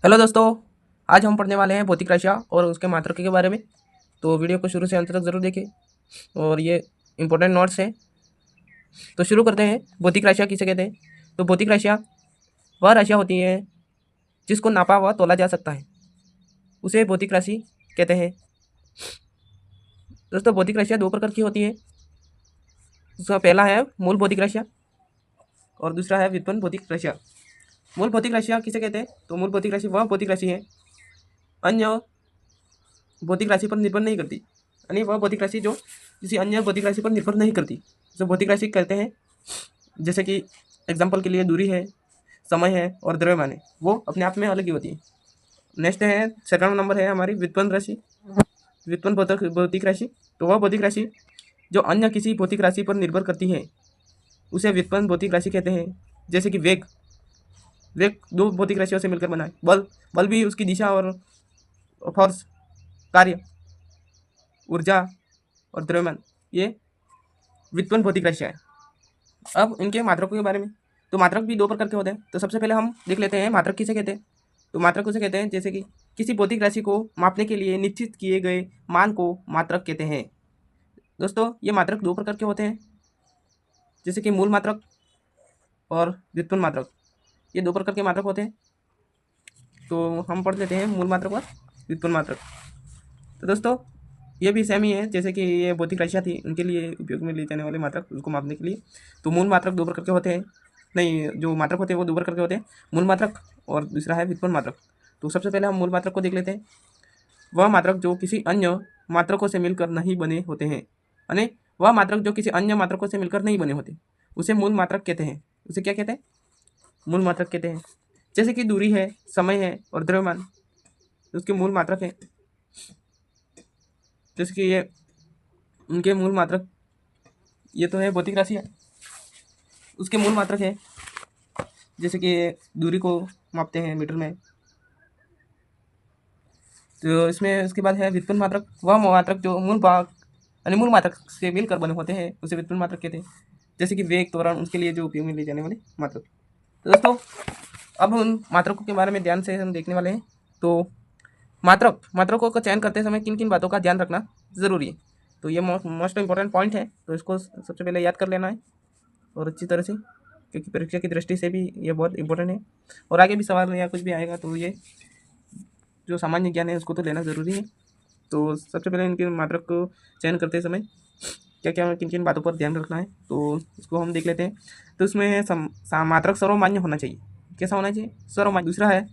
Hello दोस्तों, आज हम पढ़ने वाले हैं भौतिक राशियाँ और उसके मात्रक के बारे में। तो वीडियो को शुरू से अंत तक ज़रूर देखें और ये इंपॉर्टेंट नोट्स हैं। तो शुरू करते हैं। भौतिक राशियाँ किसे कहते हैं? तो भौतिक राशियाँ वह राशियाँ होती हैं जिसको नापा व तोला जा सकता है, उसे भौतिक राशि कहते हैं। दोस्तों, भौतिक राशियाँ दो प्रकार की होती है। उसका पहला है मूल भौतिक राशियाँ और दूसरा है व्युत्पन्न भौतिक राशियाँ। मूल भौतिक राशियाँ किसे कहते हैं? तो मूल भौतिक राशि वह भौतिक राशि है अन्य भौतिक राशि पर निर्भर नहीं करती, यानी वह भौतिक राशि जो किसी अन्य भौतिक राशि पर निर्भर नहीं करती, जो भौतिक राशि कहते हैं। जैसे कि एग्जाम्पल के लिए दूरी है, समय है और द्रव्यमान है, वो अपने आप में अलग ही होती है। नेक्स्ट है, सेकंड नंबर है हमारी व्युत्पन्न राशि, व्युत्पन्न भौतिक राशि। तो वह भौतिक राशि जो अन्य किसी भौतिक राशि पर निर्भर करती है, उसे व्युत्पन्न भौतिक राशि कहते हैं। जैसे कि वेग, वेग दो भौतिक राशियों से मिलकर बना है। बल, बल भी उसकी दिशा और फोर्स, कार्य, ऊर्जा और द्रव्यमान, ये व्युत्पन्न भौतिक राशियाँ है। अब इनके मात्रकों के बारे में, तो मात्रक भी दो प्रकार के होते हैं। तो सबसे पहले हम देख लेते हैं मात्रक किसे कहते हैं। तो मात्रक उसे कहते हैं जैसे कि किसी भौतिक राशि को मापने के लिए निश्चित किए गए मान को मात्रक कहते हैं। दोस्तों, ये मात्रक दो प्रकार के होते हैं, जैसे कि मूल मात्रक और व्युत्पन्न मात्रक। ये दो प्रकार के मात्रक होते हैं। तो हम पढ़ लेते हैं मूल मात्रक और व्युत्पन्न मात्रक। तो दोस्तों, ये भी सेम ही है, जैसे कि ये भौतिक राशियाँ थी, उनके लिए उपयोग में लिए जाने वाले मात्रक, उसको मापने के लिए। तो मूल मात्रक दो प्रकार के होते हैं, नहीं, जो मात्रक होते हैं वो दो प्रकार के होते हैं, मूल मात्रक और दूसरा है व्युत्पन्न मात्रक। तो सबसे पहले हम मूल मात्रक को देख लेते हैं। वह मात्रक जो किसी अन्य मात्रकों से मिलकर नहीं बने होते हैं, यानी वह मात्रक जो किसी अन्य मात्रकों से मिलकर नहीं बने होते, उसे मूल मात्रक कहते हैं। उसे क्या कहते हैं? मूल मात्रक कहते हैं। जैसे कि दूरी है, समय है और द्रव्यमान, उसके मूल मात्रक है। जैसे कि ये उनके मूल मात्रक, ये तो है भौतिक राशि है, उसके मूल मात्रक है। जैसे कि दूरी को मापते हैं मीटर में। तो इसमें उसके बाद है व्युत्पन्न मात्रक, वह मात्रक जो मूल भाग यानी मूल मात्रक से मिलकर बने होते हैं, उसे व्युत्पन्न मात्रक कहते हैं। जैसे कि वेग, त्वरण, उसके लिए जो उपयोग में लिए जाने वाले मात्रक। तो दोस्तों, अब उन मात्रकों के बारे में ध्यान से हम देखने वाले हैं। तो मात्रकों का चयन करते समय किन किन बातों का ध्यान रखना ज़रूरी है, तो ये मोस्ट इंपॉर्टेंट पॉइंट है। तो इसको सबसे पहले याद कर लेना है और अच्छी तरह से, क्योंकि परीक्षा की दृष्टि से भी ये बहुत इंपॉर्टेंट है। और आगे भी सवाल या कुछ भी आएगा तो ये जो सामान्य ज्ञान है उसको तो लेना ज़रूरी है। तो सबसे पहले इनके मात्रक को चयन करते समय क्या क्या किन किन बातों पर ध्यान रखना है, तो इसको हम देख लेते हैं। तो इसमें है मात्रक सर्वमान्य होना चाहिए। कैसा होना चाहिए? सर्वमान्य। दूसरा है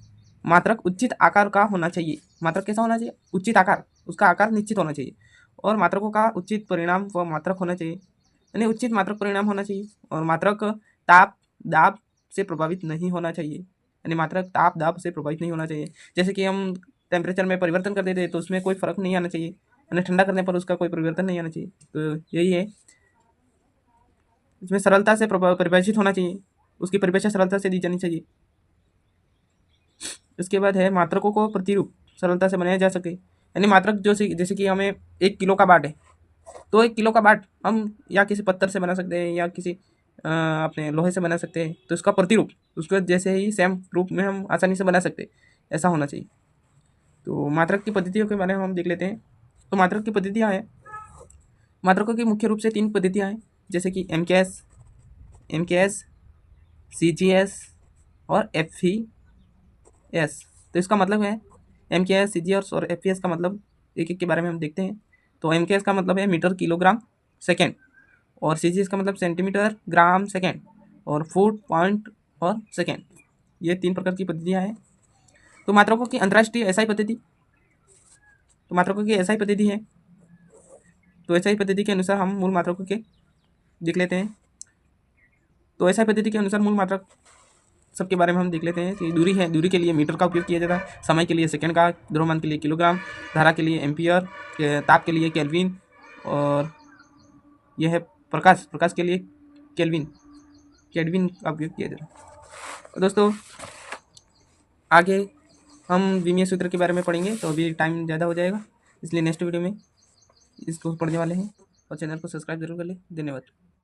मात्रक उचित आकार का होना चाहिए। मात्रक कैसा होना चाहिए? उचित आकार, उसका आकार निश्चित होना चाहिए। और मात्रकों का उचित परिणाम व मात्रक होना चाहिए, यानी उचित मात्रक परिणाम होना चाहिए। और मात्रक ताप दाब से प्रभावित नहीं होना चाहिए, यानी मात्रक ताप दाब से प्रभावित नहीं होना चाहिए। जैसे कि हम टेम्परेचर में परिवर्तन कर देते हैं तो उसमें कोई फर्क नहीं आना चाहिए, यानी ठंडा करने पर उसका कोई परिवर्तन नहीं आना चाहिए। तो यही है। इसमें सरलता से परिभाषित होना चाहिए, उसकी परिभाषा सरलता से दी जानी चाहिए। इसके बाद है मात्रकों को प्रतिरूप सरलता से बनाया जा सके, यानी मात्रक जो जैसे कि हमें 1 किलो का बाट है, तो 1 किलो का बाट हम या किसी पत्थर से बना सकते हैं या किसी अपने लोहे से बना सकते हैं। तो इसका प्रतिरूप उसको जैसे ही सेम रूप में हम आसानी से बना सकते हैं, ऐसा होना चाहिए। तो मात्रक की पद्धतियों के बारे में हम देख लेते हैं। तो मात्रक की पद्धतियाँ हैं, मात्रकों की मुख्य रूप से 3 पद्धतियाँ हैं, जैसे कि एम के एस, CGS और FES। तो इसका मतलब है MKS, CGS और FES का मतलब एक एक के बारे में हम देखते हैं। तो MKS का मतलब है मीटर किलोग्राम सेकेंड, और CGS का मतलब सेंटीमीटर ग्राम सेकेंड, और फुट पॉइंट और सेकेंड। ये 3 प्रकार की पद्धतियाँ हैं। तो मात्रकों की अंतर्राष्ट्रीय SI पद्धति, तो मात्रकों की SI पद्धति है। तो SI पद्धति के अनुसार हम मूल मात्रकों के देख लेते हैं। तो SI पद्धति के अनुसार मूल मात्रक सबके बारे में हम देख लेते हैं कि दूरी है, दूरी के लिए मीटर का उपयोग किया जाता है, समय के लिए सेकंड का, द्रव्यमान के लिए किलोग्राम, धारा के लिए एम्पियर, ताप के लिए केल्विन, और यह है प्रकाश, प्रकाश के लिए केल्विन का उपयोग किया जाता है। और दोस्तों, आगे हम विमीय सूत्र के बारे में पढ़ेंगे, तो अभी टाइम ज़्यादा हो जाएगा, इसलिए नेक्स्ट वीडियो में इसको पढ़ने वाले हैं। और चैनल को सब्सक्राइब जरूर कर लें। धन्यवाद।